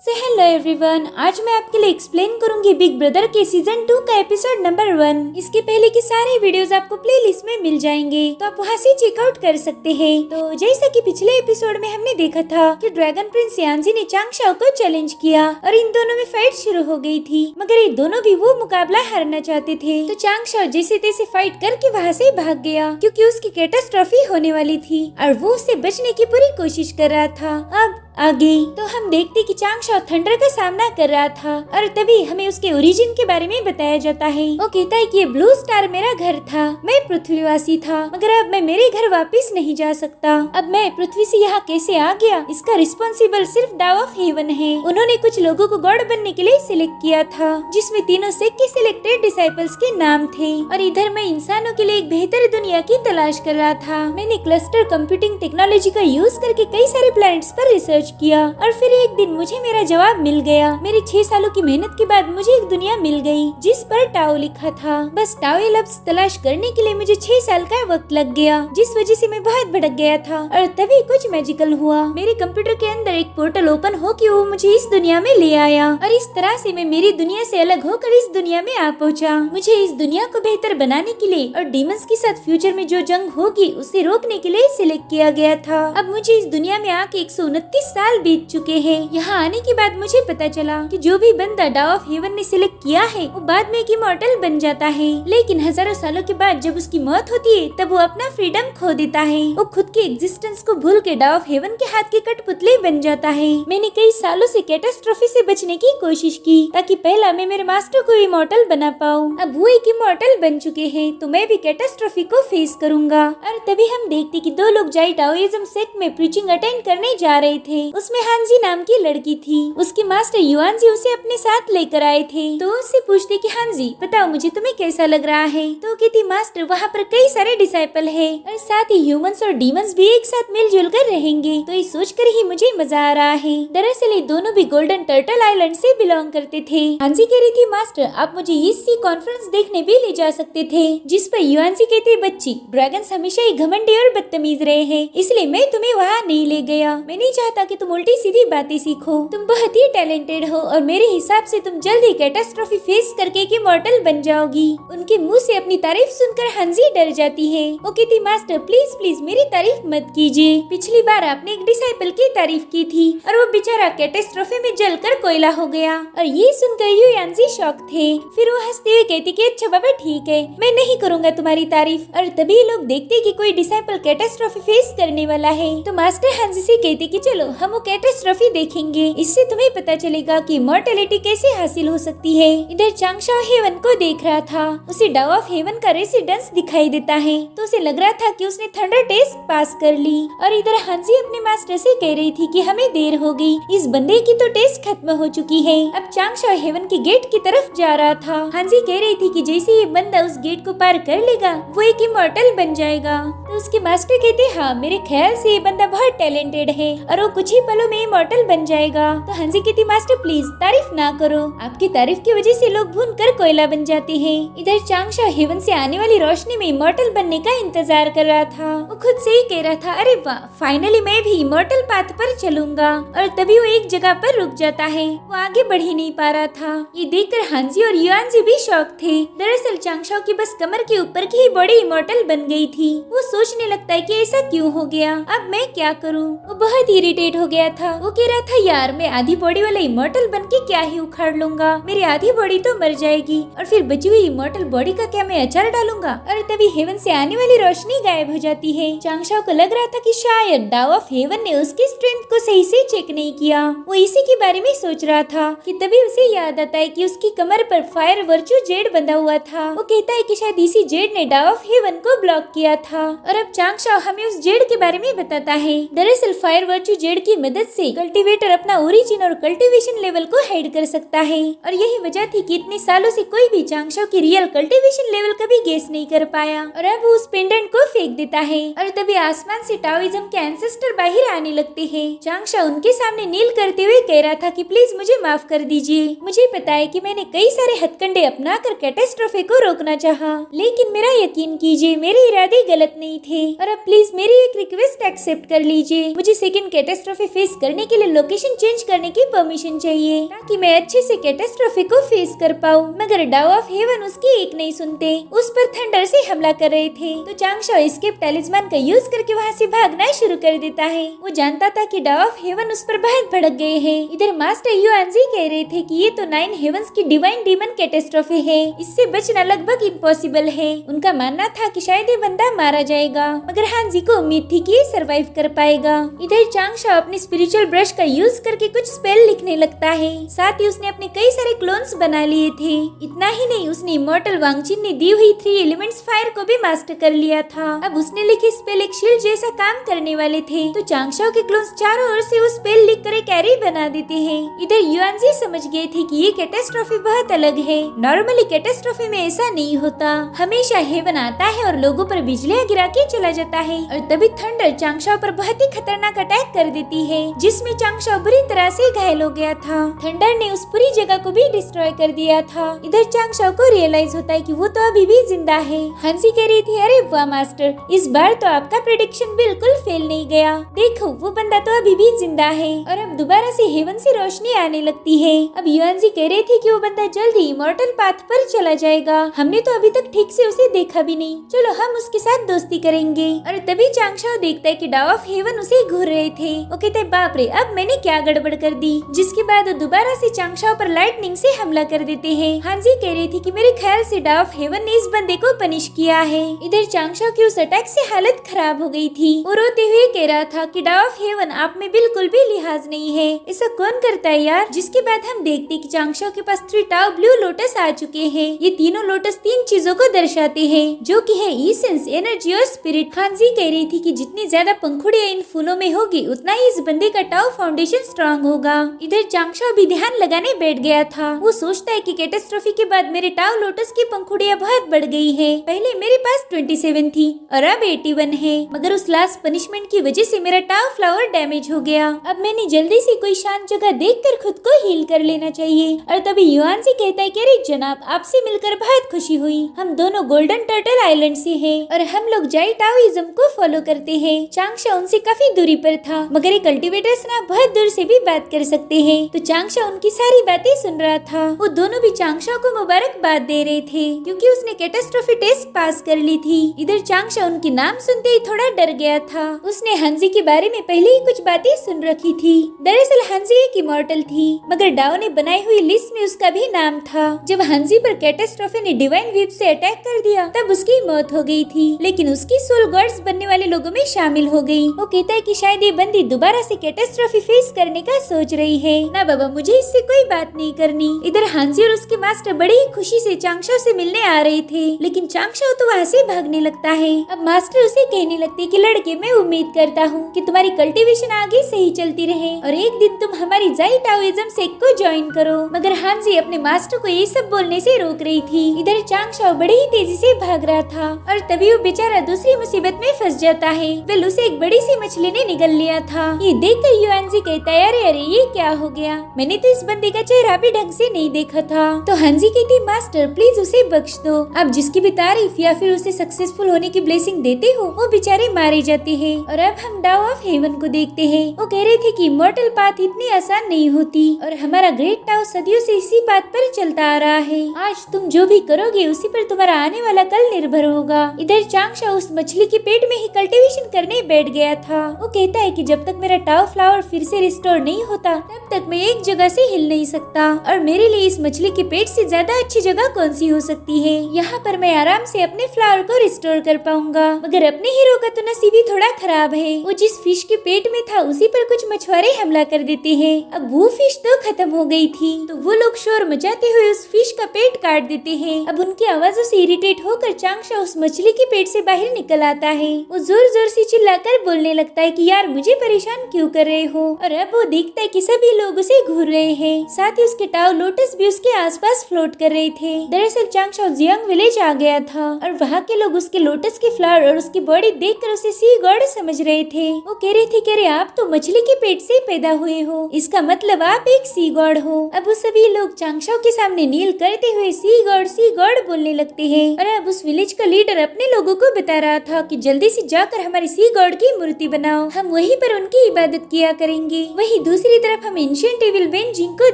So hello everyone, आज मैं आपके लिए एक्सप्लेन करूंगी बिग ब्रदर के सीजन 2 का एपिसोड नंबर 1। इसके पहले के सारे वीडियोस आपको प्लेलिस्ट में मिल जाएंगे, तो आप वहां से चेकआउट कर सकते हैं। तो जैसा कि पिछले एपिसोड में हमने देखा था कि ड्रैगन प्रिंस यांजी ने चांगशाओ को चैलेंज किया और इन दोनों में फाइट शुरू हो गई थी, मगर ये दोनों भी वो मुकाबला हारना चाहते थे। तो चांगशाओ जैसे तैसे फाइट करके वहाँ से भाग गया क्योंकि उसकी कैटास्ट्रॉफी होने वाली थी और वो उससे बचने की पूरी कोशिश कर रहा था। अब आगे तो हम देखते कि चांगशाओ थंडर का सामना कर रहा था और तभी हमें उसके ओरिजिन के बारे में बताया जाता है। वो कहता है कि ये ब्लू स्टार मेरा घर था, मैं पृथ्वीवासी था, मगर अब मैं मेरे घर वापस नहीं जा सकता। अब मैं पृथ्वी से यहाँ कैसे आ गया, इसका रिस्पॉन्सिबल सिर्फ डाव ऑफ हेवन है। उन्होंने कुछ लोगों को गॉड बनने के लिए सिलेक्ट किया था, जिसमें तीनों सेक्ट के सिलेक्टेड डिसाइपल्स के नाम थे। और इधर मैं इंसानों के लिए एक बेहतर दुनिया की तलाश कर रहा था। मैंने क्लस्टर कंप्यूटिंग टेक्नोलॉजी का यूज करके कई सारे प्लैनेट्स पर रिसर्च किया और फिर एक दिन मुझे मेरा जवाब मिल गया। मेरे 6 सालों की मेहनत के बाद मुझे एक दुनिया मिल गई जिस पर टाओ लिखा था। बस टाओ लफ्ज तलाश करने के लिए मुझे 6 साल का वक्त लग गया, जिस वजह से मैं बहुत भटक गया था। और तभी कुछ मैजिकल हुआ, मेरे कंप्यूटर के अंदर एक पोर्टल ओपन हो के वो मुझे इस दुनिया में ले आया और इस तरह से मैं मेरी दुनिया से अलग होकर इस दुनिया में आ पहुंचा। मुझे इस दुनिया को बेहतर बनाने के लिए और डीमंस के साथ फ्यूचर में जो जंग होगी उसे रोकने के लिए सिलेक्ट किया गया था। अब मुझे इस दुनिया में आके 129 साल बीत चुके हैं। यहाँ आने के बाद मुझे पता चला कि जो भी बंदा डाव ऑफ हेवन ने सिलेक्ट किया है वो बाद में एक इमॉर्टल बन जाता है, लेकिन हजारों सालों के बाद जब उसकी मौत होती है तब वो अपना फ्रीडम खो देता है। वो खुद के एग्जिस्टेंस को भूल के डाव ऑफ हेवन के हाथ के कठपुतली बन जाता है। मैंने कई सालों से कैटास्ट्रॉफी से बचने की कोशिश की ताकि पहला मैं मेरे मास्टर को इमॉर्टल बना पाऊँ। अब वो एक इमॉर्टल बन चुके हैं तो मैं भी कैटास्ट्रॉफी को फेस करूंगा। और तभी हम देखते कि 2 लोग जाई टाओइज्म सेक्ट में प्रीचिंग अटेंड करने जा रहे थे। उसमें हांजी नाम की लड़की थी, उसके मास्टर युआनजी उसे अपने साथ लेकर आए थे। तो उससे पूछते कि हांजी बताओ मुझे तुम्हें कैसा लग रहा है। तो कहती मास्टर वहाँ पर कई सारे डिसाइपल है और साथ ही ह्यूमंस और डीमंस भी एक साथ मिलजुल कर रहेंगे, तो ये सोचकर ही मुझे मजा आ रहा है। दरअसल ये दोनों भी गोल्डन टर्टल आइलैंड से बिलोंग करते थे। हांजी कह रही थी मास्टर आप मुझे इस सी कॉन्फ्रेंस देखने भी ले जा सकते थे, जिस पर युआनजी कहते बच्ची ड्रैगन्स हमेशा ही घमंडी और बदतमीज रहे हैं, इसलिए मैं तुम्हें वहाँ नहीं ले गया। मैं नहीं चाहता कि तुम उल्टी सीधी बातें सीखो, तुम बहुत ही टैलेंटेड हो और मेरे हिसाब से तुम जल्दी कैटास्ट्रॉफी फेस करके एक इमॉर्टल बन जाओगी। उनके मुंह से अपनी तारीफ सुनकर हांजी डर जाती है। वो कहती मास्टर प्लीज प्लीज मेरी तारीफ मत कीजिए, पिछली बार आपने एक डिसाइपल की तारीफ की थी और वो बेचारा कैटास्ट्रॉफी में जलकर कोयला हो गया। और ये सुनकर युआनजी शॉक थे। फिर वो हंसते हुए कहती कि अच्छा बाबा ठीक है, मैं नहीं करूँगा तुम्हारी तारीफ। और तभी लोग देखते कि कोई डिसाइपल कैटास्ट्रॉफी फेस करने वाला है, तो मास्टर हांजी से कहते कि चलो हम वो कैटास्ट्रॉफी देखेंगे, इससे तुम्हें पता चलेगा कि इमॉर्टैलिटी कैसे हासिल हो सकती है। इधर चांगशाओ हेवन को देख रहा था, उसे डाव ऑफ हेवन का रेसिडेंस दिखाई देता है, तो उसे लग रहा था कि उसने थंडर टेस्ट पास कर ली। और इधर हांजी अपने मास्टर से कह रही थी कि हमें देर हो गई, इस बंदे की तो टेस्ट खत्म हो चुकी है। अब चांगशाओ हेवन के गेट की तरफ जा रहा था। हांजी कह रही थी कि जैसे ये बंदा उस गेट को पार कर लेगा वो एक इमॉर्टल बन जाएगा। तो उसके मास्टर कहते हाँ मेरे ख्याल से ये बंदा बहुत टैलेंटेड है और वो कुछ ही पलों में इमॉर्टल बन जाएगा। तो हांजी कहती मास्टर प्लीज तारीफ ना करो, आपकी तारीफ की वजह से लोग भून कर कोयला बन जाते हैं। इधर चांगशाओ हेवन से आने वाली रोशनी में इमॉर्टल बनने का इंतजार कर रहा था। वो खुद से ही कह रहा था अरे वाह फाइनली मैं भी इमॉर्टल पाथ पर चलूंगा। और तभी वो एक जगह पर रुक जाता है, वो आगे बढ़ ही नहीं पा रहा था। ये देखकर हांजी और युआनजी भी शॉक थे। दरअसल चांगशाओ की बस कमर के ऊपर की ही बॉडी इमॉर्टल बन गई थी। वो सोचने लगता है कि ऐसा क्यों हो गया, अब मैं क्या करूं। वो बहुत इरिटेट हो गया था। वो कह रहा था यार मैं आधी बॉडी वाला इमॉर्टल बन के क्या ही उखाड़ लूंगा, मेरी आधी बॉडी तो मर जाएगी और फिर बची हुई इमॉर्टल बॉडी का क्या मैं अचार डालूंगा। और तभी हेवन से आने वाली रोशनी गायब हो जाती है। चांगशाओ को लग रहा था कि शायद डाव ऑफ हेवन ने उसकी स्ट्रेंथ को सही से चेक नहीं किया। वो इसी के बारे में सोच रहा था कि तभी उसे याद आता है कि उसकी कमर पर फायर वर्चू जेड बंधा हुआ था। वो कहता है कि शायद इसी जेड ने डाव ऑफ हेवन को ब्लॉक किया था। और अब चांगशाओ हमें उस जेड के बारे में बताता है। दरअसल फायर वर्चू जेड की मदद से कल्टीवेटर अपना ओरिजिन और कल्टीवेशन लेवल को हाइड कर सकता है, और यही वजह थी कि इतने सालों से कोई भी चांगशाओ की रियल कल्टीवेशन लेवल कभी गेस नहीं कर पाया। और अब वो उस पेंडेंट को फेंक देता है और तभी आसमान से टाओइज्म के एंसेस्टर बाहर आने लगते हैं। चांगशाओ उनके सामने नील करते हुए कह रहा था कि प्लीज मुझे माफ कर दीजिए, मुझे पता है कि मैंने कई सारे हथकंडे अपना कर कैटास्ट्रॉफी को रोकना चाहा, लेकिन मेरा यकीन कीजिए मेरे इरादे गलत नहीं थे। और अब प्लीज मेरी एक रिक्वेस्ट एक्सेप्ट कर लीजिए, मुझे सेकंड कैटास्ट्रॉफी कैटेस्ट्रॉफी फेस करने के लिए लोकेशन चेंज करने की परमिशन चाहिए ताकि मैं अच्छे से कैटेस्ट्रॉफी को फेस कर पाऊँ। मगर डाउ ऑफ हेवन उसकी एक नहीं सुनते, उस पर थंडर से हमला कर रहे थे। तो चांगशाओ एस्केप टैलिस्मान का यूज करके वहाँ से भागना शुरू कर देता है। वो जानता था कि डाउ ऑफ हेवन उस पर बहुत भड़क गए हैं। इधर मास्टर युआनजी कह रहे थे कि ये तो 9 हेवंस की डिवाइन डीमन कैटेस्ट्रॉफी है, इससे बचना लगभग इम्पॉसिबल है। उनका मानना था कि शायद ये बंदा मारा जाएगा, मगर हानजी को उम्मीद थी कि ये सरवाइव कर पाएगा। इधर चांगशाओ अपने स्पिरिचुअल ब्रश का यूज करके कुछ स्पेल लिखने लगता है। साथ ही उसने अपने कई सारे क्लोन्स बना लिए थे। इतना ही नहीं, उसने इमॉर्टल वांगचिन ने दी हुई 3 एलिमेंट्स फायर को भी मास्टर कर लिया था। अब उसने लिखे स्पेल एक शील्ड जैसा काम करने वाले थे। तो चांगशाओ के क्लोन्स चारों ओर से वो स्पेल लिख कर एक कैरी बना देते हैं। इधर युआनजी समझ गए थे कि ये कैटेस्ट्रॉफी बहुत अलग है। नॉर्मली कैटेस्ट्रॉफी में ऐसा नहीं होता, हमेशा हेवन आता है और लोगों पर बिजलियां गिरा के चला जाता है। और तभी थंडर चांगशाओ पर बहुत ही खतरनाक अटैक कर देती है, जिसमें चांगशाओ बुरी तरह से घायल हो गया था। थंडर ने उस पूरी जगह को भी डिस्ट्रॉय कर दिया था। इधर चांगशाओ को रियलाइज होता है कि वो तो अभी भी जिंदा है। हानजी कह रही थी, अरे वाह मास्टर, इस बार तो आपका प्रेडिक्शन बिल्कुल फेल नहीं गया। देखो वो बंदा तो अभी भी जिंदा है और अब दोबारा से हेवन से रोशनी आने लगती है। अब युआनजी कह रहे थे कि वो बंदा जल्द ही इमॉर्टल पाथ पर चला जाएगा। हमने तो अभी तक ठीक से उसे देखा भी नहीं, चलो हम उसके साथ दोस्ती करेंगे। और तभी चांगशाओ देखता है कि डाउ ऑफ हेवन उसे घूर रहे थे। वो कहते हैं, बाप रे, अब मैंने क्या गड़बड़ कर दी। जिसके बाद वो दोबारा से चांगशाओ पर लाइटनिंग से हमला कर देते हैं। हानजी कह रही थी कि मेरे ख्याल से डाउ ऑफ हेवन ने इस बंदे को पनिश किया है। इधर चांगशाओ की उस अटैक से हालत खराब हो गई थी। वो रोते हुए कह रहा था कि डाउ ऑफ हेवन आप में बिल्कुल भी लिहाज नहीं है, ऐसा कौन करता है यार। जिसके बाद हम देखते कि चांगशाओ के पास 3 टाउ ब्लू लोटस आ चुके हैं। ये तीनों लोटस 3 चीजों को दर्शाते हैं, जो कि है इसेंस, एनर्जी और स्पिरिट। हानजी कह रही थी कि जितनी ज्यादा पंखुड़ियां इन फूलों में होगी उतना ही इस बंदे का टाउ फाउंडेशन स्ट्रांग होगा। इधर चांगशाओ भी ध्यान लगाने बैठ गया था। वो सोचता है कि कैटेस्ट्रॉफी के बाद मेरे टाउ लोटस की पंखुड़ियां बहुत बढ़ गई है। पहले मेरे पास 27 थी और अब 81 है, मगर उस लास्ट पनिशमेंट की वजह से मेरा टाउ फ्लावर डैमेज हो गया। अब मैंने जल्दी से कोई शांत जगह देखकर खुद को हील कर लेना चाहिए। और तभी युआनजी कहता है कि अरे जनाब, आपसे मिलकर बहुत खुशी हुई। हम दोनों गोल्डन टर्टल आइलैंड से हैं और हम लोग जाई टाओइज्म को फॉलो करते हैं। चांगशाओ उनसे काफी दूरी पर था, मगर ये कल्टीवेटर्स ना बहुत दूर से भी बात कर सकते हैं। तो चांगशाओ उनकी सारी बातें सुन रहा था। वो दोनों भी चांगशाओ को मुबारकबाद दे रहे थे क्योंकि उसने कैटेस्ट्रॉफी टेस्ट पास कर ली थी। इधर चांगशाओ उनके नाम सुनते ही थोड़ा डर गया था। उसने हानजी के बारे में पहले ही कुछ बातें सुन रखी थी। दरअसल हानजी एक इमॉर्टल थी, मगर डाओ ने बनाई हुई लिस्ट में उसका भी नाम था। जब हानजी पर कैटेस्ट्रॉफी ने डिवाइन व्हीप से अटैक कर दिया तब उसकी मौत हो गई थी, लेकिन उसकी सोल गॉड्स बनने वाले लोगों में शामिल हो गई। वो कहता है कि शायद ये बंदी दोबारा से कैटेस्ट्रॉफी फेस करने का सोच रही है। ना बाबा, मुझे इससे कोई बात नहीं करनी। इधर हानजी और उसके मास्टर बड़ी ही खुशी से चांगशाओ से मिलने आ रहे थे, लेकिन चांगशाओ तो वहाँ से भागने लगता है। अब मास्टर उसे कहने लगते कि लड़के, मैं उम्मीद करता हूँ कि तुम्हारी कल्टीवेशन आगे सही चलती रहे और एक दिन तुम हमारी जाई टाओइज्म सेक्ट को ज्वाइन करो। मगर हानजी अपने मास्टर को ये सब बोलने से रोक रही थी। इधर चांगशाओ बड़ी ही तेजी से भाग रहा था और तभी वो बेचारा दूसरी मुसीबत में फंस जाता है। वेल, उसे एक बड़ी सी मछली ने निगल लिया था। ये देखकर युआनजी कहता है, अरे अरे ये क्या हो गया, मैंने तो इस बंदे का चेहरा भी ढंग से नहीं देखा था। तो हानजी कहती, मास्टर प्लीज उसे बख्श दो। आप जिसकी भी तारीफ या फिर उसे सक्सेसफुल होने की ब्लेसिंग देते हो वो बेचारे मारे जाते हैं। और अब हम डाउ ऑफ हेवन को देखते हैं। वो कह रहे थे कि इमॉर्टल पाथ इतनी आसान नहीं होती और हमारा ग्रेट टाउ सदियों से इसी बात पर चलता आ रहा है। आज तुम जो भी करोगे उसी पर तुम्हारा आने वाला कल निर्भर होगा। इधर चांगशाओ उस मछली के पेट में ही कल्टीवेशन करने बैठ गया था। वो कहता है कि जब तक मेरा टाउ फ्लावर फिर से रिस्टोर नहीं होता तब तक मैं एक जगह से हिल नहीं सकता और मेरे लिए इस मछली के पेट से ज्यादा अच्छी जगह कौन सी हो सकती है। यहाँ पर मैं आराम से अपने फ्लावर को रिस्टोर कर पाऊंगा। मगर अपने हीरो का तो नसीब ही थोड़ा खराब है। वो जिस फिश के पेट में था उसी पर कुछ मछुआरे हमला कर देते हैं। अब वो फिश तो खत्म हो गई थी, तो वो लोग शोर मचाते हुए उस फिश का पेट काट देते हैं। अब उनकी आवाजों से इरिटेट होकर चांगशाओ उस मछली के पेट से बाहर निकल आता है। वो जोर जोर से चिल्लाकर बोलने लगता है कि यार मुझे परेशान क्यों कर रहे हो। और अब वो देखता है कि सभी लोग उसे घूर रहे हैं, साथ ही उसके टाउ लोटस भी उसके आसपास फ्लोट कर रहे थे। दरअसल चांगशाओ जियांग विलेज आ गया था और वहाँ के लोग उसके लोटस के फ्लावर और उसकी बॉडी देखकर उसे सी गॉड समझ रहे थे। वो कह रहे थे कि अरे आप तो मछली के पेट से पैदा हुए हो, इसका मतलब आप एक सी गॉड हो। अब वो सभी लोग चांगशाओ के सामने नील करते हुए सी गॉड बोलने लगते हैं। और अब उस विलेज का लीडर अपने लोगों को बता रहा था कि जल्दी से जाकर हमारी सी गॉड की मूर्ति बनाओ, हम वहीं पर उनकी ही इबादत किया करेंगे। वहीं दूसरी तरफ हम एंशिएंट एविल वेंजिंग को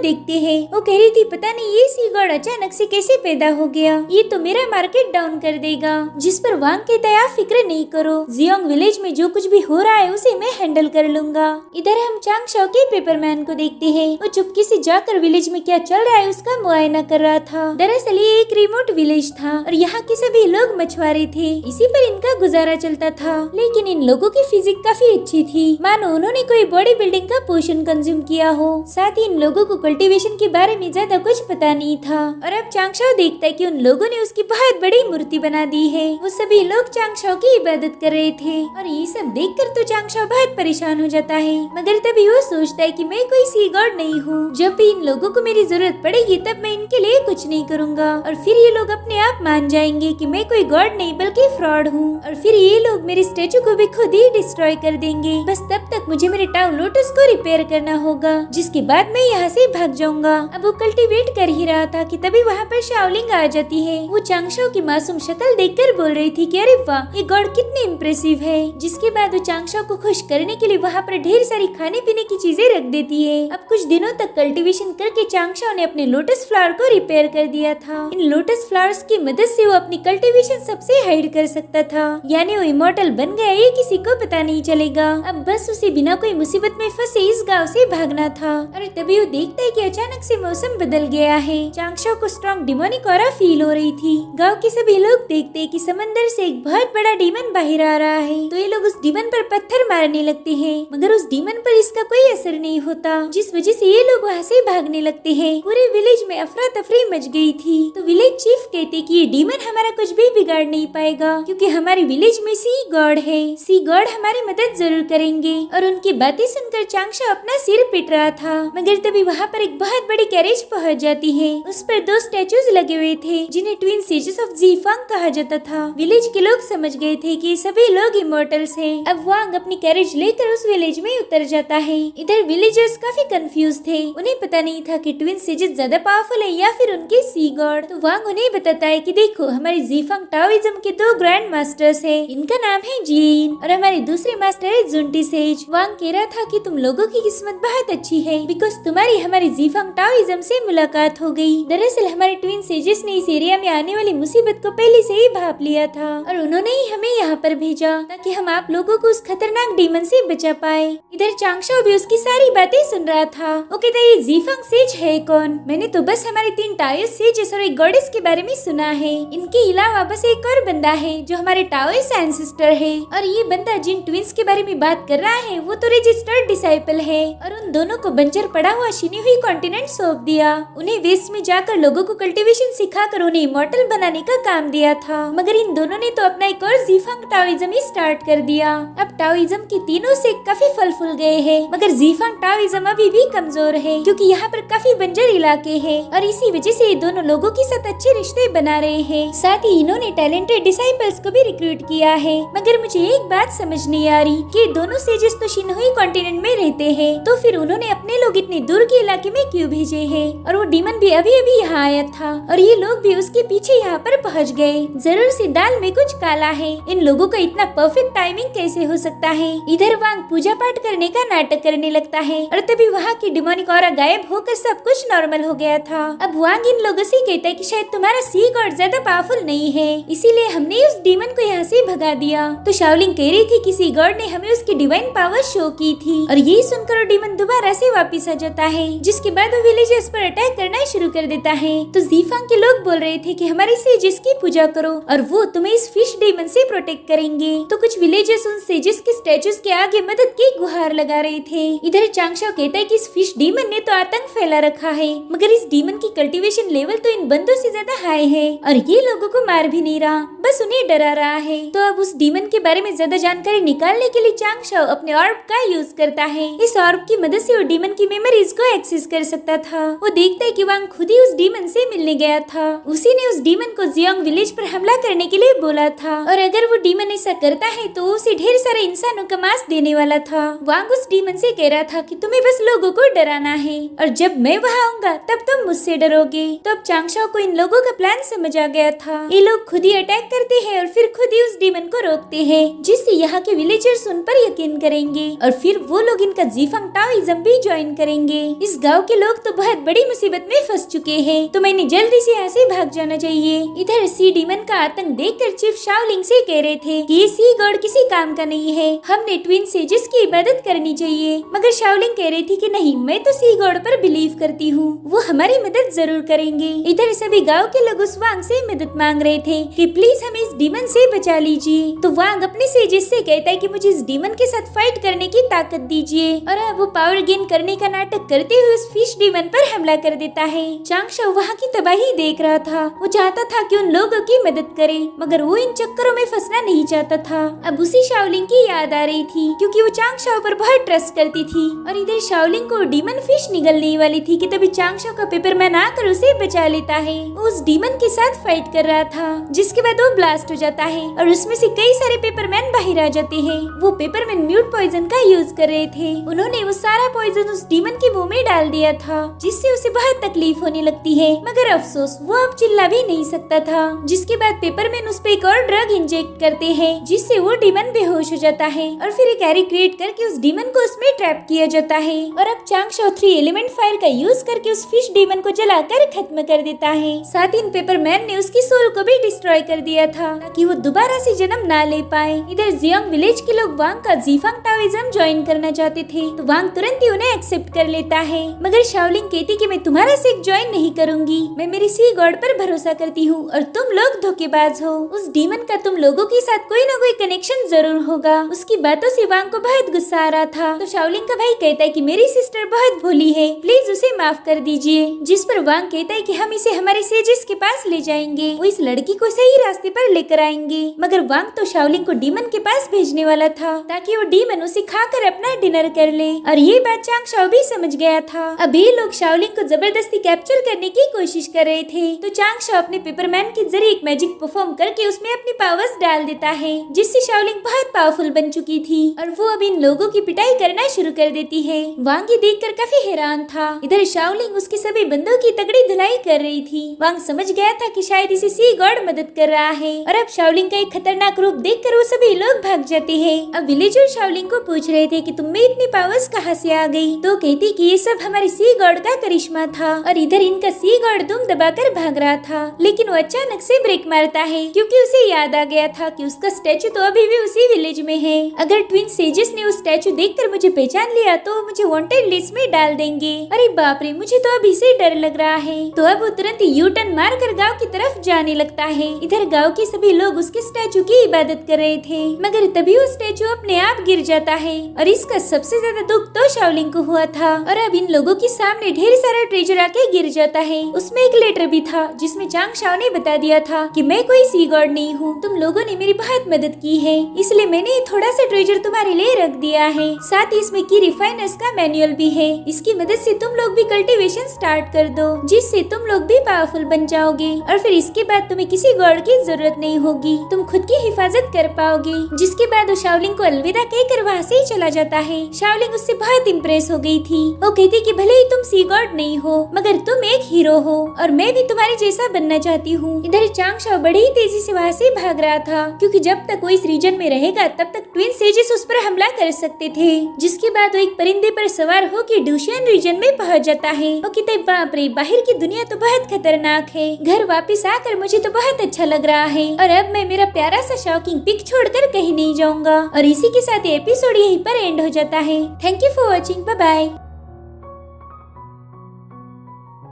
देखते हैं। वो कह रही थी पता नहीं ये सी गॉड अचानक से कैसे पैदा हो गया, ये तो मेरा मार्केट डाउन कर देगा। जिस पर वांग कहता है आप फिक्र नहीं करो, जियोंग विलेज में जो कुछ भी हो रहा है उसे मैं हैंडल कर लूंगा। इधर हम चांगशाओ के पेपरमैन को देखते हैं। वो चुपके से जाकर विलेज में क्या चल रहा है उसका मुआयना कर रहा था। दरअसल ये एक रिमोट विलेज था और यहाँ के सभी लोग मछुआरे थे, इसी पर इनका गुजारा चलता था। लेकिन इन लोगों की फिजिक काफी अच्छी थी, मानो उन्होंने कोई बॉडी बिल्डिंग का पोषण कंज्यूम किया हो। साथ ही इन लोगों को कल्टीवेशन के बारे में ज्यादा कुछ पता नहीं था। और अब चांगशाओ देखता है कि उन लोगों ने उसकी बहुत बड़ी मूर्ति बना दी है। वो सभी लोग चांगशाओ की इबादत कर रहे थे और ये सब देखकर तो चांगशाओ बहुत परेशान हो जाता है। मगर तभी वो सोचता है कि मैं कोई सी गॉड नहीं हूँ, जब भी इन लोगों को मेरी जरूरत पड़ेगी तब मैं इनके लिए कुछ नहीं करूँगा और फिर ये लोग अपने आप मान जाएंगे कि मैं कोई गॉड नहीं बल्कि फ्रॉड हूँ और फिर ये लोग मेरे स्टेचू को भी खुद ही डिस्ट्रॉय कर देंगे। बस तब तक मुझे मेरे टाउ लोटस को रिपेयर करना होगा, जिसके बाद मैं यहाँ से भाग जाऊंगा। अब वो कल्टीवेट कर ही रहा था कि तभी वहाँ पर शाओलिंग आ जाती है। वो चांगशाओ की मासूम शक्ल देखकर बोल रही थी कि अरे वाह ये गॉड कितनी इम्प्रेसिव है। जिसके बाद वो चांगशाओ को खुश करने के लिए वहाँ पर ढेर सारी खाने पीने की चीजें रख देती है। अब कुछ दिनों तक कल्टीवेशन करके चांगशाओ ने अपने लोटस फ्लावर को रिपेयर कर दिया था। इन लोटस फ्लावर्स की मदद से वो अपनी कल्टीवेशन सबसे हाइड कर सकता था, यानी वो इमोर्टल बन गया ये किसी को पता नहीं चलेगा। अब बस उसे बिना कोई मुसीबत में फंसे इस गांव से भागना था। और तभी वो देखता है कि अचानक से मौसम बदल गया है। चांगशाओ को स्ट्रॉन्ग डिमोनिक ऑरा फील हो रही थी। गांव के सभी लोग देखते हैं कि समंदर से एक बहुत बड़ा डीमन बाहर आ रहा है, तो ये लोग उस डीमन पर पत्थर मारने लगते हैं, मगर उस डीमन पर इसका कोई असर नहीं होता, जिस वजह से ये लोग वहाँ से भागने लगते हैं। पूरे विलेज में अफरा तफरी मच गई थी। तो विलेज चीफ कहते कि ये डीमन हमारा कुछ भी बिगाड़ नहीं पाएगा, क्योंकि हमारे विलेज में सी गॉड है, सी गॉड हमारी मदद जरूर करेंगे। और उनकी बातें सुनकर चांगशाओ अपना सिर पिट रहा था। मगर तभी वहाँ पर एक बहुत बड़ी कैरेज पहुँच जाती है। उस पर 2 स्टैचूज लगे हुए थे जिन्हें ट्विन सेजेस ऑफ जीफांग कहा जाता था। विलेज के लोग समझ गए थे कि सभी लोग इमोर्टल्स हैं। अब वांग अपनी कैरेज लेकर उस विलेज में उतर जाता है। इधर विलेजर्स काफी कंफ्यूज थे, उन्हें पता नहीं था कि ट्विन सेजेस ज्यादा पावरफुल है या फिर उनके सी गॉड। तो वांग उन्हें बताता है कि देखो हमारे जीफांग टाओइज्म के 2 ग्रैंड मास्टर्स है, इनका नाम है जीन और हमारे दूसरे मास्टर है जुंटी सेज। वांग कह रहा था कि तुम लोगों की किस्मत बहुत अच्छी है, बिकॉज तुम्हारी हमारे जीफांग टाओइज्म से मुलाकात हो गई। दरअसल हमारे ट्विन सेजेस ने इस एरिया में आने वाली मुसीबत को पहले से ही भाप लिया था और उन्होंने ही हमें यहाँ पर भेजा ताकि हम आप लोगों को उस खतरनाक डीमन से बचा पाए। इधर चांगशाओ भी उसकी सारी बातें सुन रहा था। वो कहता है ये जीफांग सेज है कौन? मैंने तो बस हमारे 3 टाओइस्ट सेजेस और एक गॉडेस के बारे में सुना है। इनके अलावा बस एक और बंदा है जो हमारे टाओइस्ट एंसेस्टर है, और ये बंदा जिन ट्विंस के बारे में बात कर रहा है वो तो रजिस्टर्ड डिसाइपल है और उन दोनों को बंजर पड़ा हुआ छिनी हुई कॉन्टिनेंट सौंप दिया। उन्हें वेस्ट में जाकर लोगों को कल्टीवेशन सिखाकर उन्हें इमॉर्टल बनाने का काम दिया था। मगर इन दोनों ने तो अपना एक और जीफांग टाओइज्म ही स्टार्ट कर दिया। अब टाओइज्म के तीनों से काफी फल फूल गए हैं, मगर जीफांग टाओइज्म अभी भी कमजोर है क्योंकि यहाँ पर काफी बंजर इलाके हैं और इसी वजह से ये दोनों लोगों के साथ अच्छे रिश्ते बना रहे हैं। साथ ही इन्होंने टैलेंटेड डिसाइपल्स को भी रिक्रूट किया है। मगर मुझे एक बात समझ नहीं आ रही कि दोनों सेजेस तो शिनहुई कॉन्टिनेंट में रहते हैं, तो फिर उन्होंने अपने लोग इतने दूर के इलाके में क्यों भेजे हैं? और वो डीमन भी अभी अभी यहाँ आया था और ये लोग भी उसके पीछे यहाँ पर पहुँच गए। जरूर से दाल में कुछ काला है। इन लोगों का इतना परफेक्ट टाइमिंग कैसे हो सकता है? इधर वांग पूजा पाठ करने का नाटक करने लगता है और तभी वहाँ की डिमोनिक ऑरा गायब होकर सब कुछ नॉर्मल हो गया था। अब वांग इन लोगों से कहता है कि शायद तुम्हारा सी गॉड ज्यादा पावरफुल नहीं है, इसीलिए हमने उस डीमन को यहाँ से भगा दिया। तो शाओलिंग कह रही थी कि सी गॉड ने हमें उसकी डिवाइन पावर शो की थी और ये सुनकर वो डीमन दोबारा से वापिस आ जाता है, जिसके बाद वो विलेजर्स पर अटैक करना शुरू कर देता है। तो जीफांग के लोग बोल रहे थे कि हमारे सेजेस की पूजा करो और वो तुम्हें इस फिश डीमन से प्रोटेक्ट करेंगे। तो कुछ विलेजर्स उन सेजेस के स्टैचूज के आगे मदद की गुहार लगा रहे थे। इधर चांगशाओ कहता है कि इस फिश डीमन ने तो आतंक फैला रखा है, मगर इस डीमन की कल्टीवेशन लेवल तो इन बंदों से ज्यादा हाई है और ये लोगों को मार भी नहीं रहा, बस उन्हें डरा रहा है। तो अब उस डीमन के बारे में ज्यादा जानकारी निकालने के लिए चांगशाओ अपने ऑर्ब का यूज करता है। इस ऑर्ब की मदद से वो डीमन की मेमोरीज को एक्सेस कर सकता था। वो देखता है कि वांग खुद ही उस डीमन से मिलने गया था। उसी ने उस डीमन को जियोंग विलेज पर हमला करने के लिए बोला था और अगर वो डीमन ऐसा करता है तो उसे ढेर सारे इंसानों का मांस देने वाला था। वांग उस डीमन से कह रहा था कि तुम्हें बस लोगों को डराना है और जब मैं वहाँ आऊंगा तब तुम मुझसे डरोगे। तो अब चांगशाओ को इन लोगों का प्लान समझ आ गया था। ये लोग खुद ही अटैक करते हैं और फिर खुद ही उस डीमन को रोकते हैं, जिससे यहाँ के विलेजर्स उन पर यकीन करेंगे। जाएंगे और फिर वो लोग इनका जीफंग टाओइज्म भी ज्वाइन करेंगे। इस गाँव के लोग तो बहुत बड़ी मुसीबत में फंस चुके हैं, तो मैंने जल्दी से यहाँ से भाग जाना चाहिए। इधर सी डीमन का आतंक देखकर चीफ शाओलिंग से कह रहे थे कि ये सी गॉड किसी काम का नहीं है, हमने ट्विन सेजेस की इबादत करनी चाहिए। मगर शाओलिंग कह रही थी कि नहीं, मैं तो सी गॉड पर बिलीव करती हूँ, वो हमारी मदद जरूर करेंगे। इधर सभी गाँव के लोग उस वांग से मदद मांग रहे थे कि प्लीज हमें इस डीमन से बचा लीजिए। तो वांग अपने सेजेस से कहता है कि मुझे इस डीमन के साथ फाइट करने की ताकत दीजिए और अब वो पावर गेन करने का नाटक करते हुए उस फिश डीमन पर हमला कर देता है। चांगशाओ वहाँ की तबाही देख रहा था, वो चाहता था कि उन लोगों की मदद करे, मगर वो इन चक्करों में फंसना नहीं चाहता था। अब उसी शाओलिंग की याद आ रही थी क्योंकि वो चांगशाओ पर बहुत ट्रस्ट करती थी और इधर शाओलिंग को डीमन फिश निगलने वाली थी कि तभी चांगशाओ का पेपरमैन आकर उसे बचा लेता है। वो उस डीमन के साथ फाइट कर रहा था, जिसके बाद वो ब्लास्ट हो जाता है और उसमें से कई सारे पेपरमैन बाहर आ जाते हैं। वो पेपरमैन म्यूट पॉइजन का यूज कर रहे थे, उन्होंने वो सारा पॉइजन उस डीमन के मुंह में डाल दिया था, जिससे उसे बहुत तकलीफ होने लगती है। मगर अफसोस वो अब चिल्ला भी नहीं सकता था। जिसके बाद पेपरमैन उस पे एक और ड्रग इंजेक्ट करते हैं, जिससे वो डीमन बेहोश हो जाता है और फिर एक कैरी क्रिएट करके उस डीमन को उसमें ट्रैप किया जाता है। और अब चांगशाओ 3 एलिमेंट फायर का यूज करके उस फिश डीमन को जलाकर खत्म कर देता है। साथ ही इन पेपरमैन ने उसकी सोल को भी डिस्ट्रॉय कर दिया था ताकि वो दोबारा से जन्म ना ले पाए। इधर जियांग विलेज के लोग वांग का जीफंग टाओइज्म ज्वाइन करना चाहते थे, तो वांग तुरंत ही उन्हें एक्सेप्ट कर लेता है। मगर शाओलिंग कहती कि मैं तुम्हारा सिख ज्वाइन नहीं करूंगी, मैं मेरी सी गॉड पर भरोसा करती हूँ और तुम लोग धोखेबाज हो। उस डीमन का तुम लोगों के साथ कोई ना कोई कनेक्शन जरूर होगा। उसकी बातों से वांग को बहुत गुस्सा आ रहा था, तो शाओलिंग का भाई कहता है कि मेरी सिस्टर बहुत भोली है, प्लीज उसे माफ कर दीजिए। जिस पर वांग कहता है कि हम इसे हमारे सेजेस के पास ले जाएंगे, वो इस लड़की को सही रास्ते पर लेकर आएंगे। मगर वांग तो शाओलिंग को डीमन के पास भेजने वाला था ताकि वो डीमन उसे खाकर अपना डिनर कर ले, और ये बात चांगशाओ भी समझ गया था। अभी लोग शाओलिंग को जबरदस्ती कैप्चर करने की कोशिश कर रहे थे, तो चांगशाओ अपने पेपरमैन के जरिए एक मैजिक परफॉर्म करके उसमें अपनी पावर्स डाल देता है, जिससे शाओलिंग बहुत पावरफुल बन चुकी थी और वो अब इन लोगों की पिटाई करना शुरू कर देती है। वांग ये देखकर काफी हैरान था। इधर शाओलिंग उसके सभी बंदों की तगड़ी धुलाई कर रही थी। वांग समझ गया था कि शायद इसे सी गॉड मदद कर रहा है और अब शाओलिंग का एक खतरनाक रूप देखकर वो सभी लोग भाग जाते हैं। अब विलेजर शाओलिंग को पूछ रहे थे कि तुम में इतनी पावर्स कहाँ से आ गई, तो कहती कि ये सब हमारी सी गॉड का करिश्मा था। और इधर इनका सी गॉड दुम दबाकर भाग रहा था, लेकिन वो अचानक से ब्रेक मारता है क्योंकि उसे याद आ गया था कि उसका स्टैचू तो अभी भी उसी विलेज में है। अगर ट्विन सेजेस ने उस स्टैचू देखकर मुझे पहचान लिया तो मुझे वांटेड लिस्ट में डाल देंगे। अरे बाप रे, मुझे तो अभी से डर लग रहा है। तो अब वो तुरंत यू टर्न मारकर गांव की तरफ जाने लगता है। इधर गांव के सभी लोग उसके स्टैचू की इबादत कर रहे थे, मगर तभी वो स्टैचू अपने आप गिर जाता है और इसका सबसे ज्यादा दुख तो शाओलिंग को हुआ था। और अब इन लोगों के सामने ढेर सारा ट्रेजर आके गिर जाता है। उसमें एक लेटर भी था जिसमें चांगशाओ ने बता दिया था कि मैं कोई सी गॉड नहीं हूँ, तुम लोगों ने मेरी बहुत मदद की है, इसलिए मैंने थोड़ा सा ट्रेजर तुम्हारे लिए रख दिया है। साथ ही इसमें की रिफाइनर्स का मैनुअल भी है, इसकी मदद से तुम लोग भी कल्टीवेशन स्टार्ट कर दो, जिससे तुम लोग भी पावरफुल बन जाओगे और फिर इसके बाद तुम्हें किसी गॉड की जरूरत नहीं होगी, तुम खुद की हिफाजत कर पाओगे। जिसके बाद वो शाओलिंग को अलविदा कहकर वहाँ से चला जाता है। शाओलिंग उससे बहुत इम्प्रेस हो गई थी। वो कहती कि भले ही तुम सी गॉड नहीं हो, मगर तुम एक हीरो हो और मैं भी तुम्हारे जैसा बनना चाहती हूँ। इधर चांगशाओ बड़ी तेजी से वहाँ से भाग रहा था क्योंकि जब तक वो इस रीजन में रहेगा तब तक ट्विन सेजेस उस पर हमला कर सकते थे। जिसके बाद वो एक परिंदे पर सवार होकर ड्यूशियन रीजन में पहुंच जाता है। वो कहते बाप रे, बाहर की दुनिया तो बहुत खतरनाक है, घर वापस आकर मुझे तो बहुत अच्छा लग रहा है और अब मैं मेरा प्यारा सा शॉकिंग पिक छोड़कर कहीं नहीं जाऊंगा। और इसी के साथ एपिसोड यहीं पर एंड हो जाता है। Thank you for watching, bye bye.